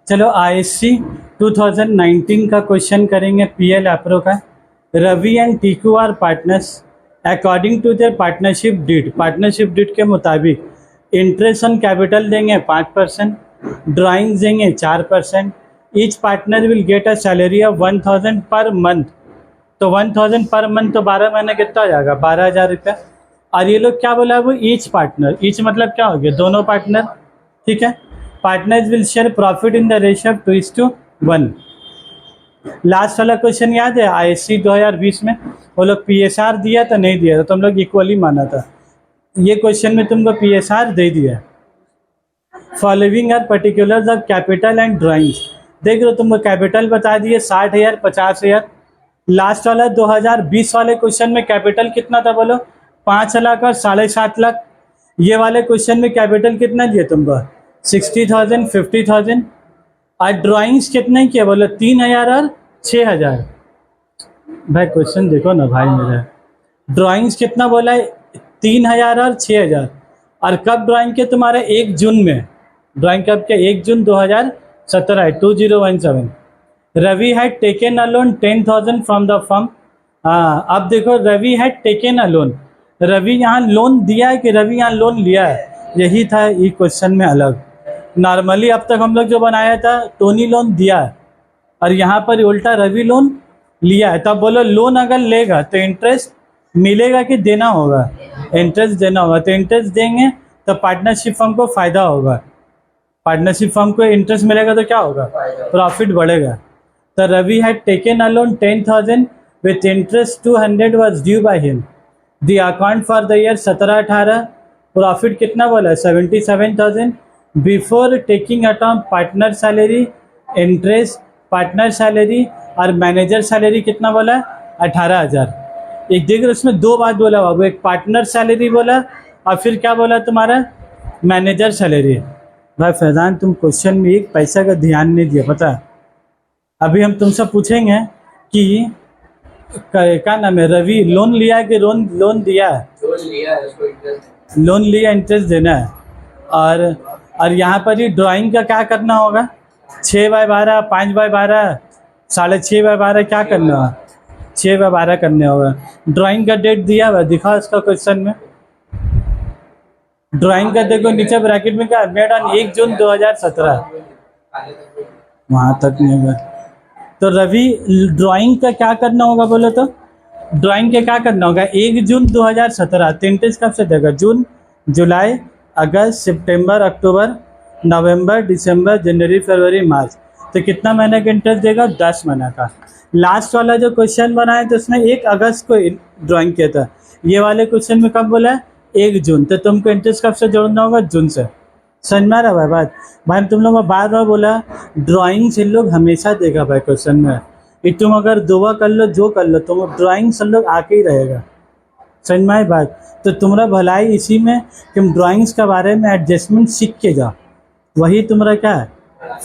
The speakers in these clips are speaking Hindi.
चलो ISC 2019 का क्वेश्चन करेंगे PL एप्रो का। Ravi and Tiku are partners according to their partnership deed के मुताबिक इंटरेस्ट ऑन कैपिटल देंगे 5%, ड्राइंग्स देंगे 4%। Each partner will get a salary of 1000 per month. तो 1000 पर मंथ तो 12 महीने कितना हो जाएगा, 12,000 रुपया। और ये लोग क्या बोला है वो ईच पार्टनर, ईच मतलब क्या हो गया, दोनों पार्टनर, ठीक है। Partners will share profit in the ratio of 2:1। Last वाला क्वेश्चन याद है ISC 2020 में वो लोग PSR दिया था, नहीं दिया था, तो हम लोग इक्वली माना था। ये क्वेश्चन में तुमको PSR दे दिया। Following are particulars of capital and drawings. देख लो तुमको कैपिटल बता दिए 60,000, 50,000। लास्ट वाला 2020 वाले क्वेश्चन में कैपिटल कितना था बोलो, 5 लाख और 7.5 लाख। ये वाले क्वेश्चन में कैपिटल कितना दिए तुमको, 60,000, 50,000। और ड्राइंग्स कितने किए बोलो, 3,000 और 6,000। भाई क्वेश्चन देखो ना भाई मेरा, ड्राइंग्स कितना बोला है, 3,000 और 6,000। और कब ड्राइंग के तुम्हारे 1 जून में, ड्राइंग कब के 1 जून 2017 है, 2017। Ravi had taken a loan 10,000 from the firm. हाँ अब देखो, Ravi had taken a loan, Ravi यहाँ लोन दिया है कि रवि यहाँ लोन लिया है, यही था ये क्वेश्चन में अलग। नॉर्मली अब तक हम लोग जो बनाया था टोनी लोन दिया है, और यहाँ पर उल्टा रवि लोन लिया है। तब बोलो लोन अगर लेगा तो इंटरेस्ट मिलेगा कि देना होगा, इंटरेस्ट देना होगा। तो इंटरेस्ट देंगे तो पार्टनरशिप फर्म को फ़ायदा होगा, पार्टनरशिप फर्म को इंटरेस्ट मिलेगा तो क्या होगा, प्रॉफिट बढ़ेगा। तो Ravi had taken a loan 10,000 with interest 200 was due by him. The account for the year 17-18, profit कितना बोला, 77,000। Before taking account partner salary, interest, partner salary और मैनेजर सैलरी कितना बोला, 18,000। एक देख उसमें दो बात बोला बाबू, एक पार्टनर सैलरी बोला और फिर क्या बोला तुम्हारा, मैनेजर सैलरी। भाई फैजान तुम क्वेश्चन में एक पैसा का ध्यान नहीं दिया, पता। अभी हम तुमसे पूछेंगे कि क्या नाम है, रवि लोन लिया है कि लोन दिया है, लोन लिया, इंटरेस्ट देना है। और यहाँ पर ही ड्राइंग का क्या करना होगा, 6/12, 5/12, 6.5/12 क्या करना होगा, 6/12 करने होगा। ड्राइंग का डेट दिया हुआ दिखा इसका क्वेश्चन में, ड्राइंग का देखो नीचे ब्रैकेट में क्या, मेड ऑन 1 जून 2017, वहाँ तक नहीं होगा। तो रवि ड्राइंग का क्या करना होगा बोलो तो, ड्राइंग के क्या करना होगा, 1 जून 2017। तो इंटरेस्ट कब से देगा, जून, जुलाई, अगस्त, सितंबर, अक्टूबर, नवंबर, दिसंबर, जनवरी, फरवरी, मार्च। तो कितना महीने का इंटरेस्ट देगा, 10 महीने का। लास्ट वाला जो क्वेश्चन बनाया तो उसमें 1 अगस्त को ड्राइंग किया था, ये वाले क्वेश्चन में कब बोला है, 1 जून। तो तुमको इंटरेस्ट कब से जोड़ना होगा, जून से। समझ में आ रहा है बात। भाई तुम लोग बार बार बोला ड्राइंग से लोग हमेशा देगा भाई क्वेश्चन में, कि तुम अगर दुआ कर लो जो कर लो, तुम ड्राइंग से लोग आके ही रहेगा। समझ में आई बात। तो तुम्हारा भलाई इसी में कि तुम ड्राइंग्स के बारे में एडजस्टमेंट सीख के जाओ, वही तुम्हारा क्या है,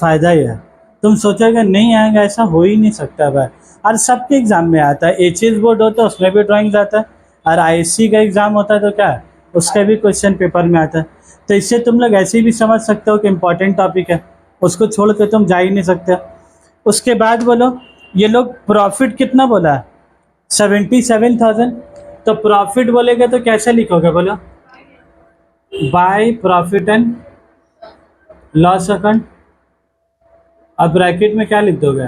फ़ायदा ही है। तुम सोचोगे नहीं आएगा, ऐसा हो ही नहीं सकता भाई। और सबके एग्ज़ाम में आता है, HS बोर्ड होता है उसमें भी ड्राइंग्स आता है, और ISC का एग्ज़ाम होता है तो क्या है, उसका भी क्वेश्चन पेपर में आता है। तो इससे तुम लोग ऐसे भी समझ सकते हो कि इम्पॉर्टेंट टॉपिक है, उसको छोड़ के तुम जा ही नहीं सकते। उसके बाद बोलो ये लोग प्रॉफिट कितना बोला है, 77,000। तो प्रॉफिट बोलेगे तो कैसे लिखोगे बोलो, by profit and loss account. अब ब्रैकेट में क्या लिख दोगे,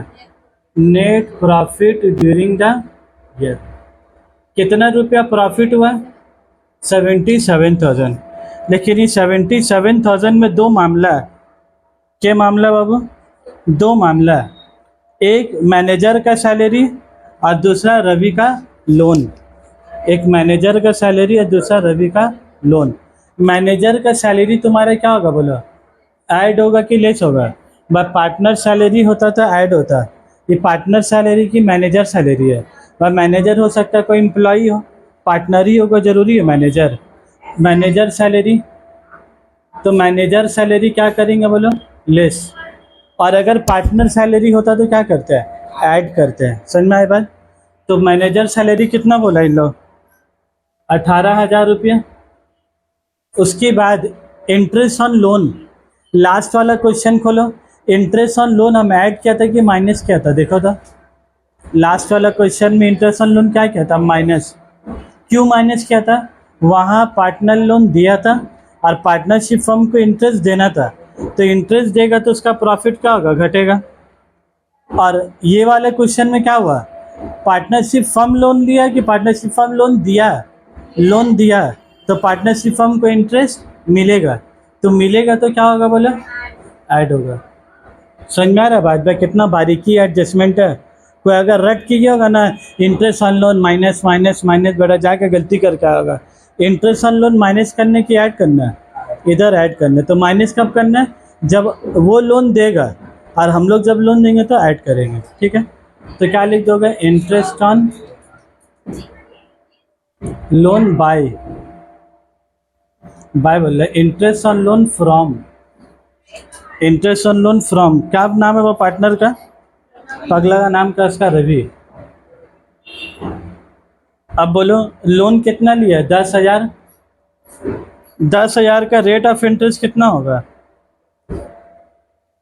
net profit during the year. कितना रुपया प्रॉफिट हुआ, 77,000। लेकिन ये 77,000 में दो मामला है। क्या मामला बाबू, दो मामला है, एक मैनेजर का सैलरी और दूसरा रवि का लोन। एक मैनेजर का सैलरी और दूसरा रवि का लोन। मैनेजर का सैलरी तुम्हारा क्या होगा बोलो, ऐड होगा कि लेस होगा, बस पार्टनर सैलरी होता तो ऐड होता। ये पार्टनर सैलरी की मैनेजर सैलरी है। वह मैनेजर हो सकता है कोई एम्प्लॉई हो, पार्टनर ही होगा जरूरी है मैनेजर। मैनेजर सैलरी, तो मैनेजर सैलरी क्या करेंगे बोलो, लेस। और अगर पार्टनर सैलरी होता तो क्या करते हैं, ऐड करते हैं। समझ में आए बात। तो मैनेजर सैलरी कितना बोला इन लोग, 18,000 रुपया। उसके बाद इंटरेस्ट ऑन लोन, लास्ट वाला क्वेश्चन खोलो, इंटरेस्ट ऑन लोन हम ऐड किया था कि माइनस किया था, देखो तो लास्ट वाला क्वेश्चन में इंटरेस्ट ऑन लोन क्या किया था, माइनस। क्यों माइनस किया था, वहाँ पार्टनर लोन दिया था और पार्टनरशिप फर्म को इंटरेस्ट देना था, तो इंटरेस्ट देगा तो उसका प्रॉफिट क्या होगा, घटेगा। और ये वाले क्वेश्चन में क्या हुआ, पार्टनरशिप फर्म लोन दिया कि पार्टनरशिप फर्म लोन दिया, लोन दिया, तो पार्टनरशिप फर्म को इंटरेस्ट मिलेगा, तो मिलेगा तो क्या होगा बोला, ऐड होगा। समझ में आ रहा है बात भाई, कितना बारीकी एडजस्टमेंट है। कोई अगर रट कीजिए होगा ना, interest on loan minus minus minus, बेटा जाके गलती करके आएगा। इंटरेस्ट ऑन लोन माइनस करने की ऐड करना है, इधर ऐड करना है, तो माइनस कब करना है, जब वो लोन देगा, और हम लोग जब लोन देंगे तो ऐड करेंगे, ठीक है। तो क्या लिख दोगे, इंटरेस्ट ऑन लोन बाय बोल रहे, interest on loan from, interest on loan from, क्या नाम है वो पार्टनर का, पगला का नाम क्या उसका, रवि। अब बोलो लोन कितना लिया, 10,000, 10,000 का रेट ऑफ इंटरेस्ट कितना होगा,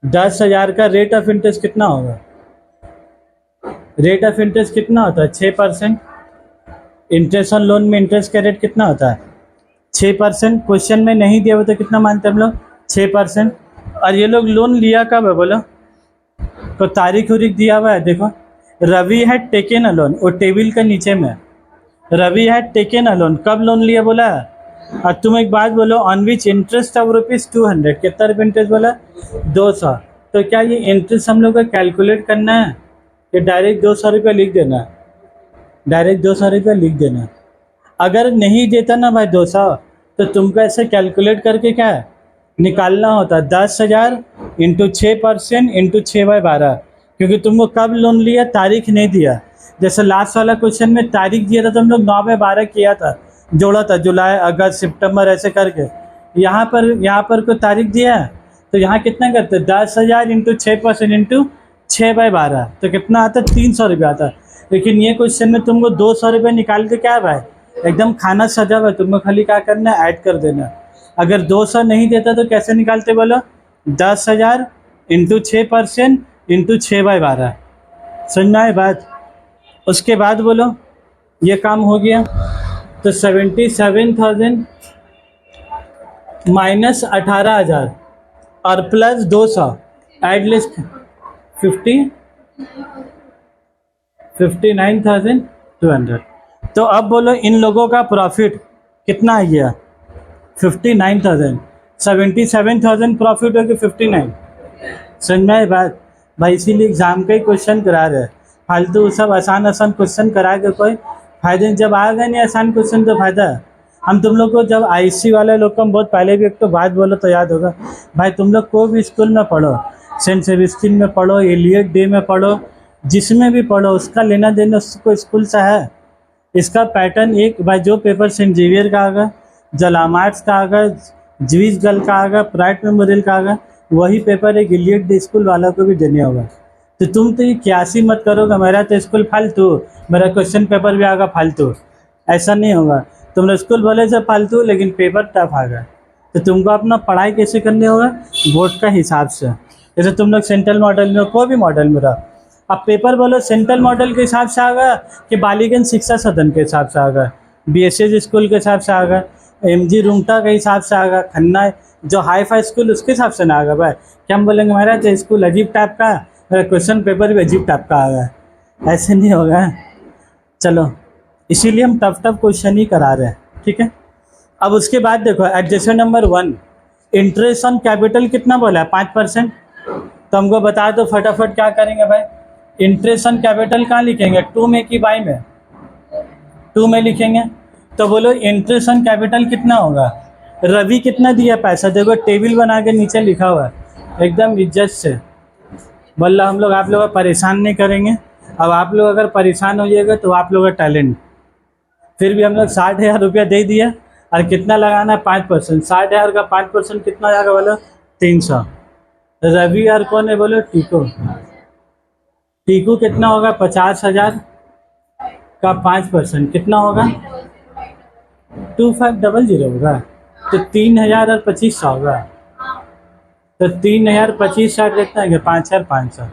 10,000 का रेट ऑफ इंटरेस्ट कितना होगा, रेट ऑफ इंटरेस्ट कितना होता है, 6%। इंटरेस्ट ऑन लोन में इंटरेस्ट का रेट कितना होता है, 6%। क्वेश्चन में नहीं दिया हुआ तो कितना मानते हैं हम लोग, 6%। और ये लोग लोन लिया कब है बोलो, तो तारीख उरीख दिया हुआ है, देखो Ravi had taken a loan, वो टेबल के नीचे में Ravi had taken a loan, कब लोन लिया बोला। और तुम एक बात बोलो, ऑन विच इंटरेस्ट ऑफ ₹200, कितना रुपये इंटरेस्ट बोला, 200। तो क्या ये इंटरेस्ट हम लोग को कैलकुलेट करना है कि डायरेक्ट 200 रुपये लिख देना, डायरेक्ट 200 रुपये लिख देना। अगर नहीं देता ना भाई 200, तो तुमको ऐसे कैलकुलेट करके क्या है निकालना होता, 10,000 इंटू 6% इंटू 6/12, क्योंकि तुमको कब लोन लिया तारीख नहीं दिया। जैसे लास्ट वाला क्वेश्चन में तारीख दिया था तो हम लोग 9/12 किया था, जोड़ा था, जुलाई अगस्त सितंबर ऐसे करके। यहाँ पर कोई तारीख दिया है, तो यहाँ कितना करते, 10,000 इंटू 6% इंटू 6/12, तो कितना आता है, 300 रुपये आता है। लेकिन ये क्वेश्चन में तुमको 200 रुपये निकाल के क्या है भाई, एकदम खाना सजा हुआ है, तुमको खाली क्या करना है, ऐड कर देना। अगर 200 नहीं देता तो कैसे निकालते बोलो, 10,000 इंटू 6% इंटू 6/12, समझना है बात। उसके बाद बोलो ये काम हो गया, तो 77,000 माइनस 18,000 और प्लस 200, एड लिस्ट 59,200। तो अब बोलो इन लोगों का प्रॉफिट कितना आ गया, 59,000, 77,000 प्रॉफिट हो गया 59, समझ में बात भाई। इसीलिए एग्जाम का ही क्वेश्चन करा रहे, फालतू सब आसान क्वेश्चन करा के कोई फायदे नहीं। जब आ गए नहीं आसान क्वेश्चन तो फायदा है। हम तुम लोग को जब आईसी वाले लोग को हम बहुत पहले भी एक तो बात बोलो तो याद होगा भाई, तुम लोग को भी स्कूल में पढ़ो, सेंट सेबेस्टियन में पढ़ो, एलियट डे में पढ़ो, जिसमें भी पढ़ो उसका लेना देना उसको स्कूल से है। इसका पैटर्न एक भाई, जो पेपर सेंट जेवियर का आगा, जलामार्ट्स का आगा, ज्विस गर्ल का आगा, प्राइट मेमोरियल का आगा, वही पेपर एक एलियट डे स्कूल वाला को भी देने होगा। तो तुम तो ये क्यासी मत करोगे, मेरा तो स्कूल फालतू, मेरा क्वेश्चन पेपर भी आगा फालतू, ऐसा नहीं होगा। तुमने स्कूल भले से फालतू लेकिन पेपर टफ आ गया, तो तुमको अपना पढ़ाई कैसे करनी होगा, बोर्ड का हिसाब से। जैसे तुम लोग सेंट्रल मॉडल में, कोई भी मॉडल में रहो, अब पेपर बोलो सेंट्रल मॉडल के हिसाब से आगा कि बालीगंज शिक्षा सदन के हिसाब से आगा, BSS स्कूल के हिसाब से आगा, MG रुंगटा के हिसाब से आगा, खन्ना जो हाई फाई स्कूल उसके हिसाब से ना आगा भाई। क्या हम बोलेंगे मेरा तो स्कूल अजीब टाइप का, मेरा क्वेश्चन पेपर भी अजीब टाइप का आगा, ऐसे नहीं होगा। चलो इसीलिए हम टफ क्वेश्चन ही करा रहे हैं, ठीक है। अब उसके बाद देखो adjustment number 1, interest on capital कितना बोला है, 5%। तो हमको बता दो फटाफट क्या करेंगे भाई, इंटरेस्ट ऑन कैपिटल कहाँ लिखेंगे, 2 में कि बाई में, 2 में लिखेंगे। तो बोलो इंटरेस्ट ऑन कैपिटल कितना होगा, रवि कितना दिया पैसा, देखो टेबल बना के नीचे लिखा हुआ है एकदम इज्जत से। बोला हम लोग आप लोग को परेशान नहीं करेंगे। अब आप लोग अगर परेशान हो जाएगा तो आप लोग का टैलेंट, फिर भी हम लोग 60,000 रुपया दे दिया, और कितना लगाना है, 5%। 60,000 का 5% कितना जाएगा बोलो, 300। रवि और कौन है बोलो, टीकू। टीकू कितना होगा, 50,000 का 5% कितना होगा, 2500 होगा, तो 3,000 और 2500 होगा। तो 3025 कितना है, 5500।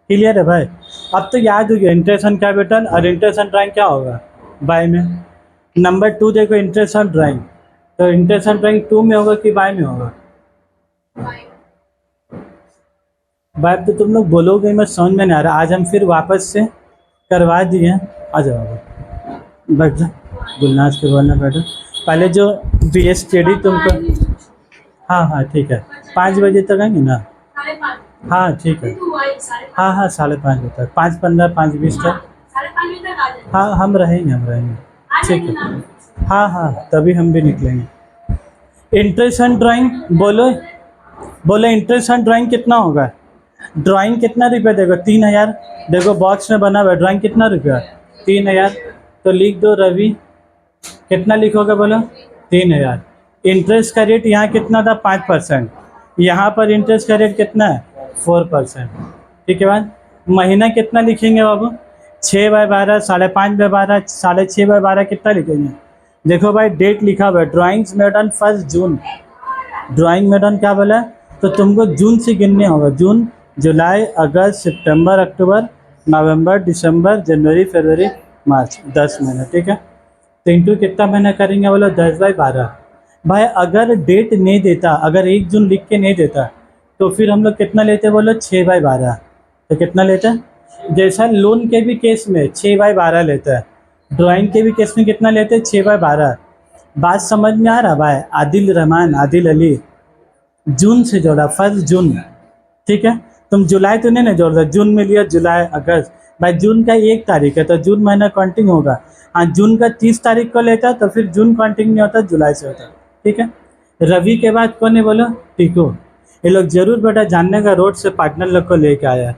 क्लियर है भाई। अब तो याद हो गया इंटरेस्ट ऑन कैपिटल और इंटरेस्ट ऑन ड्राइंग क्या होगा बाय में। नंबर 2 देखो इंटरेस्ट ऑन ड्राइंग, तो इंटरेस्ट ऑन ड्राइंग 2 में होगा कि बाय में होगा। बाय तो तुम लोग बोलोगे, मैं समझ में नहीं आ रहा। आज हम फिर वापस से करवा दिए। आ जाओ बैठ जाओ, गुलनाज के बोलना बैठो। पहले जो BSTD तुमको, हाँ ठीक है, 5 बजे तक आएंगे ना। हाँ ठीक है, हाँ 5:30 बजे तक, 5:15 5:20 तक। हाँ हम रहेंगे ठीक है। हाँ तभी हम भी निकलेंगे। इंटरेस्ट ऑन ड्राइंग बोलो इंटरेस्ट ऑन ड्राइंग कितना होगा। ड्राइंग कितना रुपये देगा, 3000। देखो बॉक्स में बना हुआ है, ड्राइंग कितना रुपया, 3000। तो लिख दो रवि, कितना लिखोगे बोलो, 3000। इंटरेस्ट का रेट यहाँ कितना था, 5%। यहाँ पर इंटरेस्ट का रेट कितना है, 4%। ठीक है बात। महीना कितना लिखेंगे बाबू, 6/12, 5.5/12, 6.5/12 कितना लिखेंगे। देखो भाई डेट लिखा हुआ है, drawings made on 1 June. Drawing made on क्या बोला, तो तुमको जून से गिनने होगा। जून, जुलाई, अगस्त, सितंबर, अक्टूबर, नवंबर, दिसंबर, जनवरी, फरवरी, मार्च, 10 महीने। ठीक है। तो इंटू कितना महीना करेंगे बोलो, 10/12। भाई अगर डेट नहीं देता, अगर 1 जून लिख के नहीं देता तो फिर हम लोग कितना लेते बोलो, 6/12। तो कितना लेते हैं, जैसा लोन के भी केस में 6/12 लेता है, ड्राइंग के भी केस में कितना लेते हैं, 6/12। बात समझ में आ रहा भाई। आदिल रहमान, आदिल अली, जून से जोड़ा, 1 जून। ठीक है। तुम जुलाई तो नहीं ना जोड़ दो, जून में लिया, जुलाई, अगस्त। भाई जून का 1 तारीख है तो जून महीना काउंटिंग होगा। हाँ जून का 30 तारीख को लेता तो फिर जून काउंटिंग नहीं होता, जुलाई से होता। ठीक है। रवि के बाद कौन है बोलो, टीकू। ये लोग जरूर बेटा जानने का, रोड से पार्टनर लोग को लेके आया।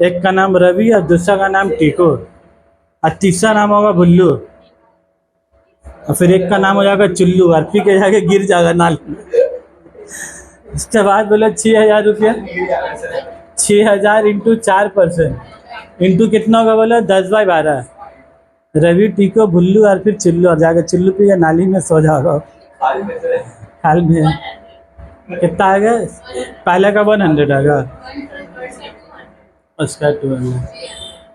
एक का नाम रवि और दूसरा का नाम टीकू और तीसरा नाम होगा भुल्लू और फिर एक का नाम हो जाएगा चुल्लू और पी के जाके गिर जाएगा नाल। इसके बाद बोला 6000 रुपया, 6000 इंटू 4% इंटू कितना होगा बोला, 10/12। रवि, टीको, भुल्लू और फिर चिल्लू, और जाकर चिल्लू पी नाली में सो जाओगा, खाल में। कितना आ गया, पहले का 100 आ गया, उसका 200।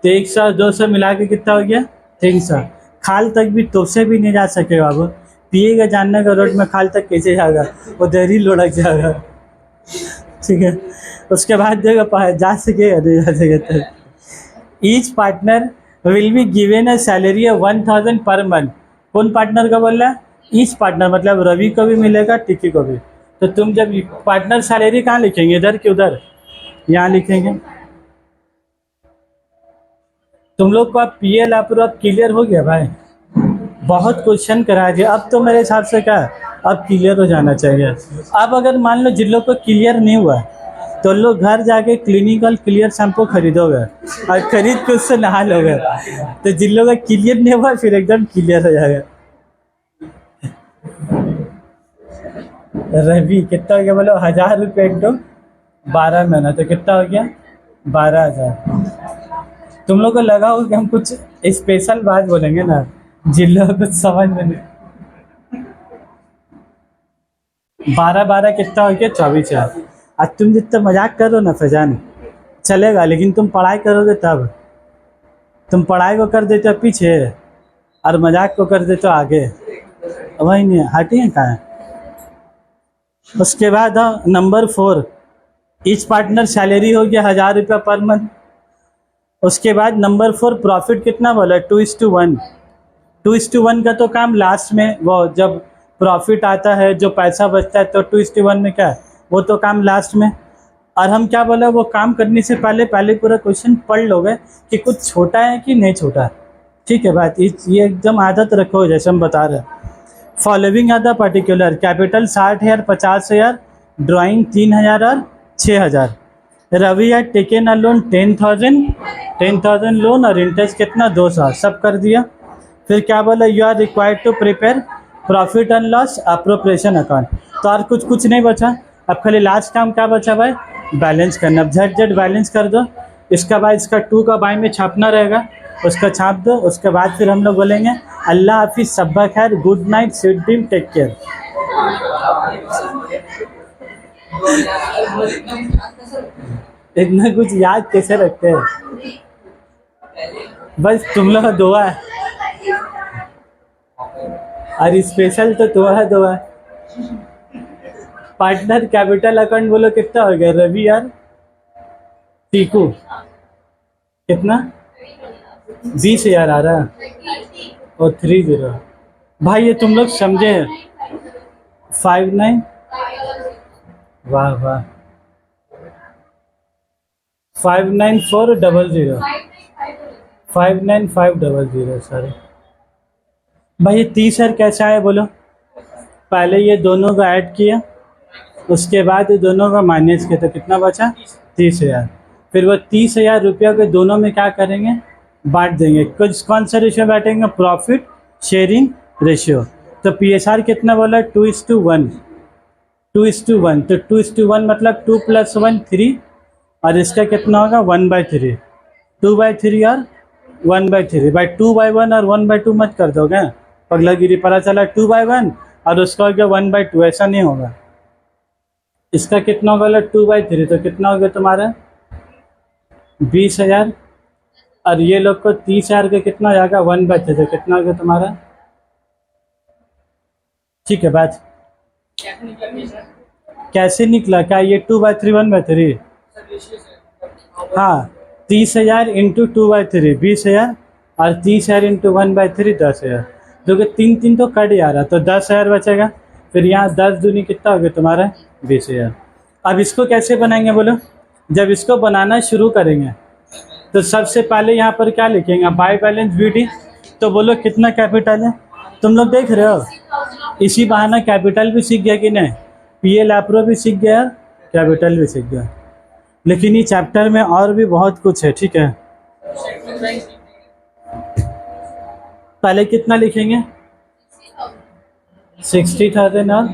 तो 100 200 मिला के कितना हो गया, 300। खाल तक भी तो से भी नहीं जा सकेगा बाबू, पिएगा जानने का, रोड में खाल तक कैसे जाएगा, उधर ही लुढ़क जाएगा। ठीक है। उसके बाद देखो जा सकेगा नहीं जा सकेगा। Each partner will be given a salary of 1000 per month. कौन पार्टनर का बोल रहा है, ईच पार्टनर, मतलब रवि को भी मिलेगा, टिकी को भी। तो तुम जब पार्टनर सैलरी कहाँ लिखेंगे, इधर कि उधर, यहाँ लिखेंगे। तुम लोग को अब PL अप्रूव क्लियर हो गया भाई, बहुत क्वेश्चन करा दिया। अब तो मेरे हिसाब से क्या, अब क्लियर हो जाना चाहिए। अब अगर मान लो जिन लोग को क्लियर नहीं हुआ तो लोग घर जाके क्लिनिकल क्लियर शैम्पू खरीदोगे और खरीद के उससे नहा लोगे, तो जिन लोगों का क्लियर नहीं हुआ फिर एकदम क्लियर हो जाएगा। रवि कितना हो गया बोलो, 1000 रुपये इंटू 12 महीना, तो कितना हो गया, 12000। तुम लोग को लगा हो कि हम कुछ स्पेशल बात बोलेंगे ना, जिन लोगों को समझ में नहीं। 12 कितना हो गया, 24,000। आज तुम जितना मजाक करो ना फैजान चलेगा, लेकिन तुम पढ़ाई करोगे तब। तुम पढ़ाई को कर देते हो पीछे और मजाक को कर देते हो आगे, वही नहीं हटिए कहाँ है। उसके बाद नंबर 4, ईच पार्टनर सैलरी हो गया 1000 रुपया पर मंथ। उसके बाद नंबर 4 प्रॉफिट कितना बोला, 2:1। 2:1 का तो काम लास्ट में, वो जब प्रॉफिट आता है, जो पैसा बचता है, तो 2:1 में क्या है, वो तो काम लास्ट में। और हम क्या बोले, वो काम करने से पहले पूरा क्वेश्चन पढ़ लोगे कि कुछ छोटा है कि नहीं छोटा। ठीक है बात, ये एकदम आदत रखो जैसे हम बता रहे हैं। Following are the particular, capital 60,000, 50,000, drawing 3000 और 6000। रवि है टेकन अ लोन 10,000 लोन और इंटरेस्ट कितना, 200, सब कर दिया। फिर क्या बोला, you are required to prepare profit and loss appropriation account. तो और कुछ नहीं बचा, अब खाली लास्ट काम क्या बचा भाई, बैलेंस करना। अब झट बैलेंस कर दो। इसका बाद इसका 2 का बाई में छापना रहेगा, उसका छाप दो। उसके बाद फिर हम लोग बोलेंगे अल्लाह हाफिज़, सब्बा खैर, good night, sweet dream, take care. इतना कुछ याद कैसे रखते हैं? बस तुम लोग का दुआ है, और स्पेशल तो तुम्हारा दुआ है। पार्टनर कैपिटल अकाउंट बोलो कितना हो गया रवि यार? टीकू कितना? 20,000 आ रहा है और 30। भाई ये तुम लोग समझे? 59, वाह वाह, 59400, 59500। सॉरी भाई, ये 30,000 कैसे आया बोलो? पहले ये दोनों का ऐड किया, उसके बाद ये दोनों का माइनस किया, तो कितना बचा? 30,000। फिर वो 30,000 रुपया के दोनों में क्या करेंगे? बांट देंगे। कुछ कौन सा रेशियो बांटेंगे? Profit sharing ratio. तो PSR कितना बोला? 2:1, 2:1। तो 2:1 मतलब 2 + 1 3, और इसका कितना होगा? 1/3। 2/3 और 1/3। भाई 2/1 और 1/2 मत कर दोगे, पगलागिरी। पता चला 2/1 और उसका हो गया 1/2, ऐसा नहीं होगा। इसका कितना होगा? 2/3, तो कितना हो गया तुम्हारा? 20,000। और ये लोग को 30,000 का कितना हो जाएगा? 1/3, तो कितना हो गया तुम्हारा? ठीक है बात कैसे निकला? क्या ये 2/3 1/3? हाँ, 30,000 इंटू 2/3 20,000, और 30,000 इंटू 1/3 10,000। देखो 3 तो कट जा रहा, तो 10,000 बचेगा। फिर यहाँ 10 दूनी कितना हो गया तुम्हारा? 20,000। अब इसको कैसे बनाएंगे बोलो? जब इसको बनाना शुरू करेंगे तो सबसे पहले यहाँ पर क्या लिखेंगे? By balance BD। तो बोलो कितना कैपिटल है? तुम लोग देख रहे हो, इसी बहाना कैपिटल भी सीख गया कि नहीं? PL एप्रो भी सीख गया, कैपिटल भी सीख गया। लेकिन ये चैप्टर में और भी बहुत कुछ है, ठीक है? पहले कितना लिखेंगे? 60,000। और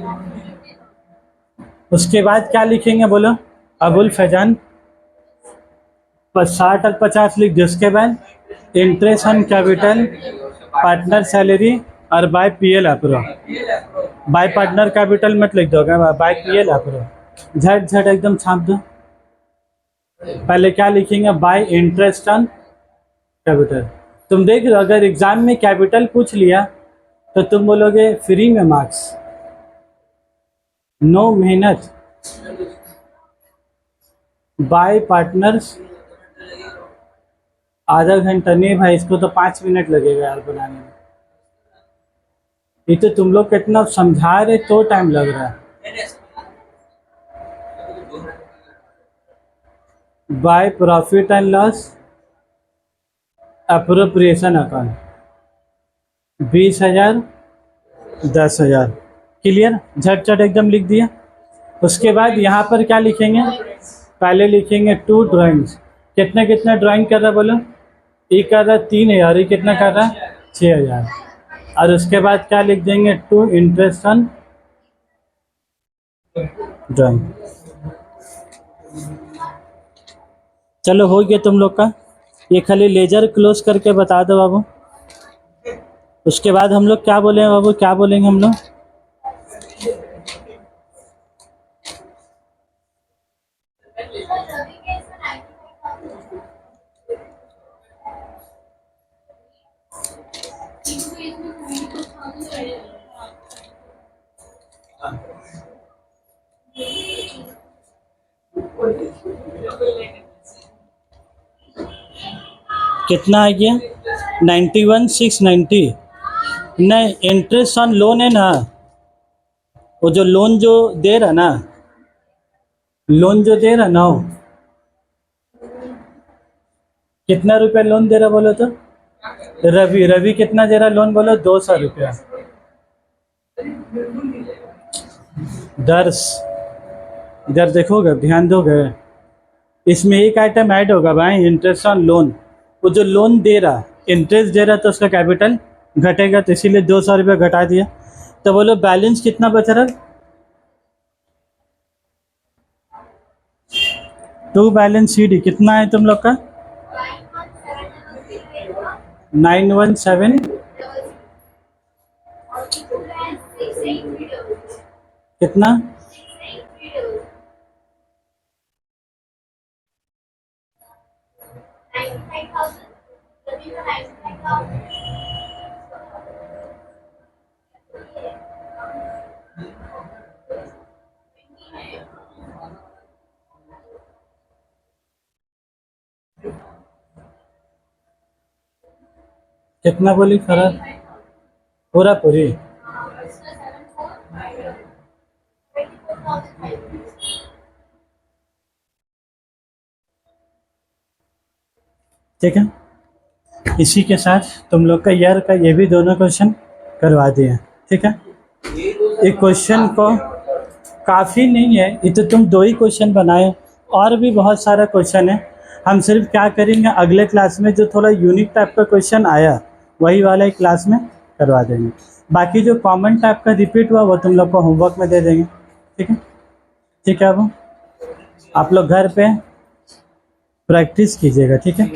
उसके बाद क्या लिखेंगे बोलो? अबुल फैजान 60 और 50 लिख दो। उसके बाद interest on capital, partner salary, और बाय PL एप्रो। बाय पार्टनर कैपिटल मत लिख दोगे, बाय PL एप्रो। झट झट एकदम छाप दो। पहले क्या लिखेंगे? Bye interest on capital. तुम देख रहे हो, अगर एग्जाम में कैपिटल पूछ लिया तो तुम बोलोगे फ्री में मार्क्स, नो मेहनत। बाय पार्टनर्स आधा घंटा नहीं भाई, इसको तो 5 मिनट लगेगा यार बनाने में। ये तो तुम लोग कितना समझा रहे तो टाइम लग रहा है। By profit and loss appropriation account 20,000 10,000। Clear? झट झट एकदम लिख दिया। उसके बाद यहाँ पर क्या लिखेंगे? पहले लिखेंगे 2 ड्राइंग्स। कितने कितने ड्राइंग कर रहा बोलो? ये कर रहा 3,000, ये कितना कर रहा? 6,000। और उसके बाद क्या लिख देंगे? 2 इंटरेस्ट ऑन ड्राइंग। चलो हो गया तुम लोग का। ये खाली लेजर क्लोज करके बता दो बाबू। उसके बाद हम लोग क्या बोलेंगे बाबू? क्या बोलेंगे हम लोग? कितना आ गया? 91,690। नहीं, इंटरेस्ट ऑन लोन है ना, वो जो लोन जो दे रहा ना, लोन जो दे रहा ना, वो कितना रुपया लोन दे रहा बोलो तो? रवि, रवि कितना दे रहा लोन बोलो? 200 रुपया। दर्श इधर देखोगे, ध्यान दोगे, इसमें एक आइटम ऐड होगा भाई, इंटरेस्ट ऑन लोन। वो जो लोन दे रहा, इंटरेस्ट दे रहा, तो उसका कैपिटल घटेगा, तो इसीलिए 200 रुपया घटा दिया। तो बोलो बैलेंस कितना बच रहा? 2 बैलेंस CD कितना है तुम लोग का? 917 कितना? कितना बोली फरार? पूरा पूरी? ठीक है, इसी के साथ तुम लोग का ईयर का ये भी दोनों क्वेश्चन करवा दिए। ठीक है, एक क्वेश्चन को काफ़ी नहीं है, ये तो तुम 2 ही क्वेश्चन बनाए, और भी बहुत सारा क्वेश्चन है। हम सिर्फ क्या करेंगे, अगले क्लास में जो थोड़ा यूनिक टाइप का क्वेश्चन आया वही वाला ही क्लास में करवा देंगे। बाकी जो कॉमन टाइप का रिपीट हुआ वो तुम लोग को होमवर्क में दे देंगे। ठीक है, ठीक है, अब आप लोग घर पे प्रैक्टिस कीजिएगा। ठीक है।